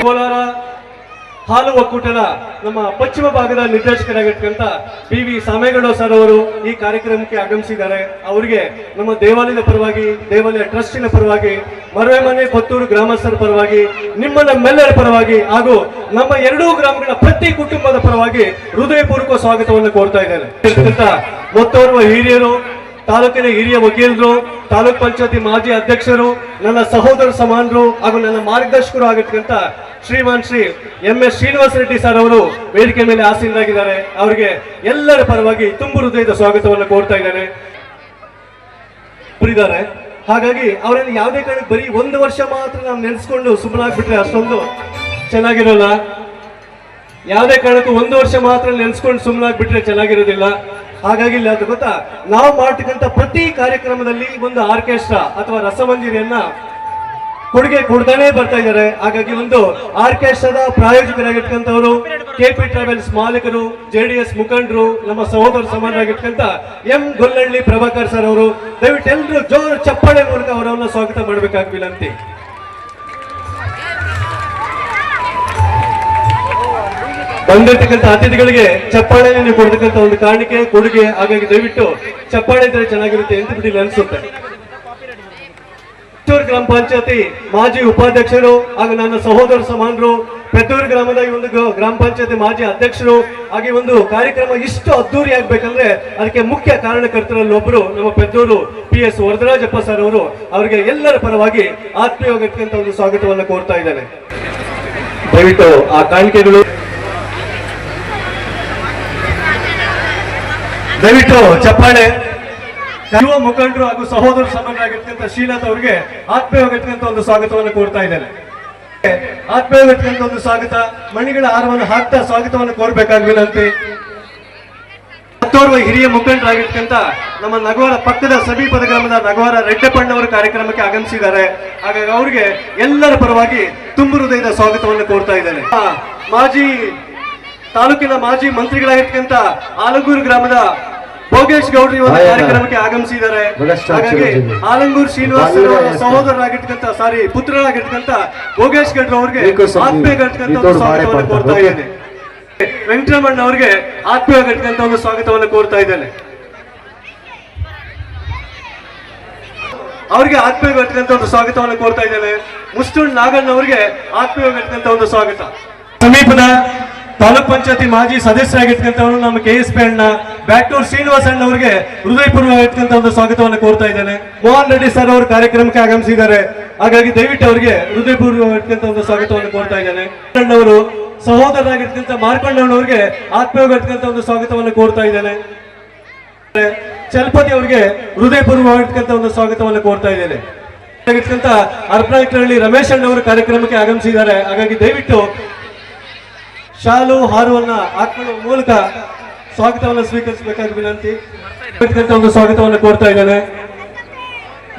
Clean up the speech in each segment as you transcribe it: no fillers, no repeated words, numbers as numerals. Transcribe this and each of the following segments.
ಕೋಲಾರ ಹಾಲು ಒಕ್ಕೂಟದ ನಮ್ಮ ಪಶ್ಚಿಮ ಭಾಗದ ನಿರ್ದೇಶಕರಾಗಿರ್ತಕ್ಕಂಥ PV ಸಾಮೇಗೌಡ ಸರ್ ಅವರು ಈ ಕಾರ್ಯಕ್ರಮಕ್ಕೆ ಆಗಮಿಸಿದ್ದಾರೆ. ಅವರಿಗೆ ನಮ್ಮ ದೇವಾಲಯದ ಪರವಾಗಿ, ದೇವಾಲಯ ಟ್ರಸ್ಟಿನ ಪರವಾಗಿ, ಮರವೆಮನೆ ಕೊತ್ತೂರು ಗ್ರಾಮಸ್ಥರ ಪರವಾಗಿ, ನಮ್ಮೆಲ್ಲರ ಪರವಾಗಿ ಹಾಗೂ ನಮ್ಮ ಎರಡೂ ಗ್ರಾಮಗಳ ಪ್ರತಿ ಕುಟುಂಬದ ಪರವಾಗಿ ಹೃದಯಪೂರ್ವಕ ಸ್ವಾಗತವನ್ನು ಕೋರ್ತಾ ಇದ್ದಾರೆ. ಮತ್ತೋರ್ವ ಹಿರಿಯರು, ತಾಲೂಕಿನ ಹಿರಿಯ ವಕೀಲರು, ತಾಲೂಕ್ ಪಂಚಾಯತಿ ಮಾಜಿ ಅಧ್ಯಕ್ಷರು, ನನ್ನ ಸಹೋದರ ಸಮಾನರು ಹಾಗೂ ನನ್ನ ಮಾರ್ಗದರ್ಶಕರು ಆಗಿರ್ತಕ್ಕಂಥ ಶ್ರೀಮಾನ್ ಶ್ರೀ MS ಶ್ರೀನಿವಾಸ ರೆಡ್ಡಿ ಸರ್ ಅವರು ವೇದಿಕೆ ಮೇಲೆ ಆಸೀನರಾಗಿದ್ದಾರೆ. ಅವರಿಗೆ ಎಲ್ಲರ ಪರವಾಗಿ ತುಂಬು ಹೃದಯದ ಸ್ವಾಗತವನ್ನು ಕೋರ್ತಾ ಇದ್ದೇನೆ. ಹಾಗಾಗಿ ಅವರನ್ನು ಯಾವುದೇ ಕಾರಣಕ್ಕೆ ಬರೀ ಒಂದು ವರ್ಷ ಮಾತ್ರ ನಾವು ನೆನೆಸ್ಕೊಂಡು ಸುಮ್ಮನಾಗ್ಬಿಟ್ರೆ ಅಷ್ಟೊಂದು ಚೆನ್ನಾಗಿರೋಲ್ಲ. ಯಾವುದೇ ಕಾರಣಕ್ಕೂ ಒಂದು ವರ್ಷ ಮಾತ್ರ ನೆನೆಸ್ಕೊಂಡು ಸುಮ್ಮನಾಗ್ಬಿಟ್ರೆ ಚೆನ್ನಾಗಿರೋದಿಲ್ಲ. ಹಾಗಾಗಿ ಇಲ್ಲ ಅಂತ ಗೊತ್ತಾ, ನಾವು ಮಾಡ್ತಕ್ಕಂಥ ಪ್ರತಿ ಕಾರ್ಯಕ್ರಮದಲ್ಲಿ ಒಂದು ಆರ್ಕೆಸ್ಟ್ರಾ ಅಥವಾ ರಸಮಂಜರಿಯನ್ನ ಕೊಡುಗೆ ಕೊಡ್ತಾನೆ ಬರ್ತಾ ಇದ್ದಾರೆ. ಹಾಗಾಗಿ ಒಂದು ಆರ್ಕೆಸ್ಟ್ರಾದ ಪ್ರಾಯೋಜಕರಾಗಿರ್ತಕ್ಕಂಥವರು KP ಟ್ರಾವೆಲ್ಸ್ ಮಾಲೀಕರು, JDS ಮುಖಂಡರು, ನಮ್ಮ ಸಹೋದರ ಸಮಾನರಾಗಿರ್ತಕ್ಕಂಥ M ಗೊಲ್ಲಹಳ್ಳಿ ಪ್ರಭಾಕರ್ ಸರ್ ಅವರು, ದಯವಿಟ್ಟು ಎಲ್ಲರೂ ಜೋರು ಚಪ್ಪಾಳೆ ಮೂಲಕ ಅವರನ್ನ ಸ್ವಾಗತ ಮಾಡಬೇಕಾಗಿ ವಿನಂತಿ. ಬಂದಿರ್ತಕ್ಕಂಥ ಅತಿಥಿಗಳಿಗೆ ಚಪ್ಪಾಳೆ ನೀವು ಕೊಡ್ತಕ್ಕಂಥ ಒಂದು ಕಾಣಿಕೆ ಕೊಡುಗೆ. ಹಾಗಾಗಿ ದಯವಿಟ್ಟು ಚಪ್ಪಾಳೆ ಇದ್ರೆ ಚೆನ್ನಾಗಿರುತ್ತೆ ಅಂತ ಬಿಟ್ಟು ಅನ್ಸುತ್ತೆ. ಗ್ರಾಮ ಪಂಚಾಯತಿ ಮಾಜಿ ಉಪಾಧ್ಯಕ್ಷರು ಹಾಗೂ ನನ್ನ ಸಹೋದರ ಸಮಾನರು, ಪೆದ್ದೂರು ಗ್ರಾಮದ ಈ ಒಂದು ಗ್ರಾಮ ಪಂಚಾಯತಿ ಮಾಜಿ ಅಧ್ಯಕ್ಷರು. ಹಾಗೆ ಒಂದು ಕಾರ್ಯಕ್ರಮ ಇಷ್ಟು ಅದ್ದೂರಿ ಆಗ್ಬೇಕಂದ್ರೆ ಅದಕ್ಕೆ ಮುಖ್ಯ ಕಾರಣಕರ್ತರಲ್ಲಿ ಒಬ್ಬರು ನಮ್ಮ ಪೆದ್ದೂರು PS ವರದರಾಜಪ್ಪ ಸರ್ ಅವರು. ಅವರಿಗೆ ಎಲ್ಲರ ಪರವಾಗಿ ಆತ್ಮೀಯವಾಗಿರ್ತಕ್ಕಂಥ ಒಂದು ಸ್ವಾಗತವನ್ನು ಕೋರ್ತಾ ಇದ್ದೇನೆ. ದಯವಿಟ್ಟು ಆ ಕಾಣಿಕೆಗಳು ದಯವಿಟ್ಟು ಚಪ್ಪಾಳೆ. ಯುವ ಮುಖಂಡರು ಹಾಗೂ ಸಹೋದರ ಸಮಾನರಾಗಿರ್ತಕ್ಕಂಥ ಶ್ರೀನಾಥ್ ಅವರಿಗೆ ಆತ್ಮೀಯವಾಗಿರ್ತಕ್ಕಂಥ ಒಂದು ಸ್ವಾಗತವನ್ನು ಕೋರ್ತಾ ಇದ್ದೇನೆ. ಆತ್ಮೀಯವಾಗಿರ್ತಕ್ಕಂಥ ಒಂದು ಸ್ವಾಗತ. ಮಣಿಗಳ ಹಾರವನ್ನು ಹಾಕ್ತಾ ಸ್ವಾಗತವನ್ನು ಕೋರ್ಬೇಕಾಗಿ ವಿನಂತಿ. ಮತ್ತೋರ್ವ ಹಿರಿಯ ಮುಖಂಡರಾಗಿರ್ತಕ್ಕಂಥ ನಮ್ಮ ನಗವಾರ ಪಕ್ಕದ ಸಮೀಪದ ಗ್ರಾಮದ ನಗವಾರ ರೆಡ್ಡಪ್ಪಣ್ಣವರು ಕಾರ್ಯಕ್ರಮಕ್ಕೆ ಆಗಮಿಸಿದ್ದಾರೆ. ಹಾಗಾಗಿ ಅವರಿಗೆ ಎಲ್ಲರ ಪರವಾಗಿ ತುಂಬು ಹೃದಯದ ಸ್ವಾಗತವನ್ನು ಕೋರ್ತಾ ಇದ್ದೇನೆ. ತಾಲೂಕಿನ ಮಾಜಿ ಮಂತ್ರಿಗಳಾಗಿರ್ತಕ್ಕಂಥ ಆಲಂಗೂರು ಗ್ರಾಮದ ಭೋಗೇಶ್ ಗೌಡ್ರು ಒಂದು ಕಾರ್ಯಕ್ರಮಕ್ಕೆ ಆಗಮಿಸಿದ್ದಾರೆ. ಹಾಗಾಗಿ ಆಲಂಗೂರು ಶ್ರೀನಿವಾಸ ಸಹೋದರರಾಗಿರ್ತಕ್ಕಂಥ ಪುತ್ರರಾಗಿರ್ತಕ್ಕಂಥ ಭೋಗೇಶ್ ಗೌಡ್ರು ಅವರಿಗೆ ಆತ್ಮೀಯವಾಗಿರ್ತಕ್ಕಂಥ ಒಂದು ಸ್ವಾಗತವನ್ನು ಕೋರ್ತಾ ಇದ್ದೇನೆ. ವೆಂಕಟರಮಣ್ಣ ಅವರಿಗೆ ಆತ್ಮೀಯವಾಗಿರ್ತಕ್ಕಂಥ ಒಂದು ಸ್ವಾಗತವನ್ನು ಕೋರ್ತಾ ಇದ್ದೇನೆ. ಅವರಿಗೆ ಆತ್ಮೀಯವಾಗಿರ್ತಕ್ಕಂಥ ಒಂದು ಸ್ವಾಗತವನ್ನು ಕೋರ್ತಾ ಇದ್ದೇನೆ. ಮುಸ್ಟೂಳ್ ನಾಗಣ್ಣ ಅವರಿಗೆ ಆತ್ಮೀಯವಾಗಿರ್ತಕ್ಕಂಥ ಒಂದು ಸ್ವಾಗತ. ಸಮೀಪದ ತಾಲೂಕ್ ಪಂಚಾಯತಿ ಮಾಜಿ ಸದಸ್ಯರಾಗಿರ್ತಕ್ಕಂಥವರು ನಮ್ಮ KSP ಅಣ್ಣ, ಬ್ಯಾಕ್ಟೂರ್ ಶ್ರೀನಿವಾಸ ಅಣ್ಣ ಅವರಿಗೆ ಹೃದಯಪೂರ್ವಕವಾಗಿರ್ತಕ್ಕಂಥ ಒಂದು ಸ್ವಾಗತವನ್ನು ಕೋರ್ತಾ ಇದ್ದೇನೆ. ಮೋಹನ್ ರೆಡ್ಡಿ ಸರ್ ಅವರು ಕಾರ್ಯಕ್ರಮಕ್ಕೆ ಆಗಮಿಸಿದ್ದಾರೆ. ಹಾಗಾಗಿ ದಯವಿಟ್ಟು ಅವರಿಗೆ ಹೃದಯಪೂರ್ವಕವಾಗಿರ್ತಕ್ಕಂಥ ಒಂದು ಸ್ವಾಗತವನ್ನು ಕೋರ್ತಾ ಇದ್ದೇನೆ. ಅಣ್ಣವರು ಸಹೋದರರಾಗಿರ್ತಕ್ಕಂಥ ಮಾರ್ಕೊಂಡಣ್ಣವರಿಗೆ ಆತ್ಮೀಯವಾಗಿರ್ತಕ್ಕಂಥ ಒಂದು ಸ್ವಾಗತವನ್ನು ಕೋರ್ತಾ ಇದ್ದೇನೆ. ಚಲಪತಿ ಅವರಿಗೆ ಹೃದಯಪೂರ್ವಕವಾಗಿರ್ತಕ್ಕಂಥ ಒಂದು ಸ್ವಾಗತವನ್ನು ಕೋರ್ತಾ ಇದ್ದೇನೆ. ಅರ್ಪಣಹಳ್ಳಿ ರಮೇಶ್ ಅಣ್ಣವರು ಕಾರ್ಯಕ್ರಮಕ್ಕೆ ಆಗಮಿಸಿದ್ದಾರೆ. ಹಾಗಾಗಿ ದಯವಿಟ್ಟು ಶಾಲು ಹಾರವನ್ನ ಹಾಕೊಳ್ಳುವ ಮೂಲಕ ಸ್ವಾಗತವನ್ನು ಸ್ವೀಕರಿಸಬೇಕಾಗಿ ವಿನಂತಿ. ಒಂದು ಸ್ವಾಗತವನ್ನು ಕೋರ್ತಾ ಇದ್ದೇನೆ.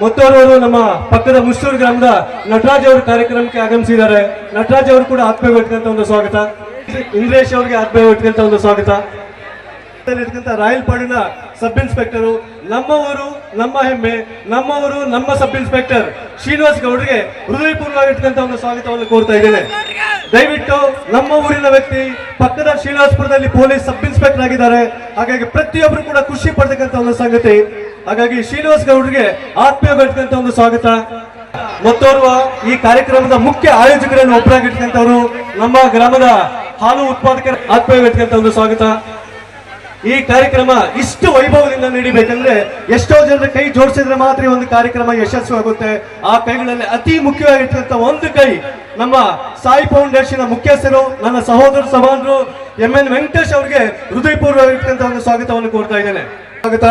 ಮತ್ತೋರ್ವರು ನಮ್ಮ ಪಕ್ಕದ ಮುಷ್ಟೂರು ಗ್ರಾಮದ ನಟರಾಜ್ ಅವರು ಕಾರ್ಯಕ್ರಮಕ್ಕೆ ಆಗಮಿಸಿದ್ದಾರೆ. ನಟರಾಜ್ ಅವರು ಕೂಡ ಆತ್ಮೀಯವಾಗಿರ್ತಕ್ಕಂಥ ಒಂದು ಸ್ವಾಗತ. ಇಂದ್ರೇಶ್ ಅವರಿಗೆ ಆತ್ಮೀಯವಾಗಿರ್ತಕ್ಕಂಥ ಒಂದು ಸ್ವಾಗತ. ರಾಯಲ್ಪಾಡಿನ ಸಬ್ ಇನ್ಸ್ಪೆಕ್ಟರು, ನಮ್ಮವರು ನಮ್ಮ ಹೆಮ್ಮೆ, ನಮ್ಮವರು ನಮ್ಮ ಸಬ್ ಇನ್ಸ್ಪೆಕ್ಟರ್ ಶ್ರೀನಿವಾಸ್ ಗೌಡ್ರಿಗೆ ಹೃದಯಪೂರ್ವವಾಗಿರ್ತಕ್ಕಂಥ ಒಂದು ಸ್ವಾಗತವನ್ನು ಕೋರ್ತಾ ಇದ್ದೇನೆ. ದಯವಿಟ್ಟು ನಮ್ಮ ಊರಿನ ವ್ಯಕ್ತಿ, ಪಕ್ಕದ ಶ್ರೀನಿವಾಸಪುರದಲ್ಲಿ ಪೊಲೀಸ್ ಸಬ್ ಇನ್ಸ್ಪೆಕ್ಟರ್ ಆಗಿದ್ದಾರೆ. ಹಾಗಾಗಿ ಪ್ರತಿಯೊಬ್ಬರು ಕೂಡ ಖುಷಿ ಪಡ್ತಕ್ಕಂಥ ಒಂದು ಸಂಗತಿ. ಹಾಗಾಗಿ ಶ್ರೀನಿವಾಸ್ ಗೌಡ್ರಿಗೆ ಆತ್ಮೀಯವಾಗಿರ್ತಕ್ಕಂಥ ಒಂದು ಸ್ವಾಗತ. ಮತ್ತೋರ್ವ ಈ ಕಾರ್ಯಕ್ರಮದ ಮುಖ್ಯ ಆಯೋಜಕರನ್ನು ಒಬ್ಬರಾಗಿರ್ತಕ್ಕಂಥವರು ನಮ್ಮ ಗ್ರಾಮದ ಹಾಲು ಉತ್ಪಾದಕರ ಆತ್ಮೀಯವಾಗಿರ್ತಕ್ಕಂಥ ಒಂದು ಸ್ವಾಗತ. ಈ ಕಾರ್ಯಕ್ರಮ ಇಷ್ಟು ವೈಭವದಿಂದ ನಡೀಬೇಕಂದ್ರೆ ಎಷ್ಟೋ ಜನರ ಕೈ ಜೋಡಿಸಿದ್ರೆ ಮಾತ್ರ ಒಂದು ಕಾರ್ಯಕ್ರಮ ಯಶಸ್ವಿ ಆಗುತ್ತೆ. ಆ ಕೈಗಳಲ್ಲಿ ಅತಿ ಮುಖ್ಯವಾಗಿರ್ತಕ್ಕಂಥ ಒಂದು ಕೈ ನಮ್ಮ ಸಾಯಿ ಫೌಂಡೇಶನ್ ಮುಖ್ಯಸ್ಥರು, ನನ್ನ ಸಹೋದರ ಸಮಾನರು MN ವೆಂಕಟೇಶ್ ಅವರಿಗೆ ಹೃದಯಪೂರ್ವವಾಗಿರ್ತಕ್ಕಂಥ ಒಂದು ಸ್ವಾಗತವನ್ನು ಕೋರ್ತಾ ಇದ್ದೇನೆ. ಸ್ವಾಗತ.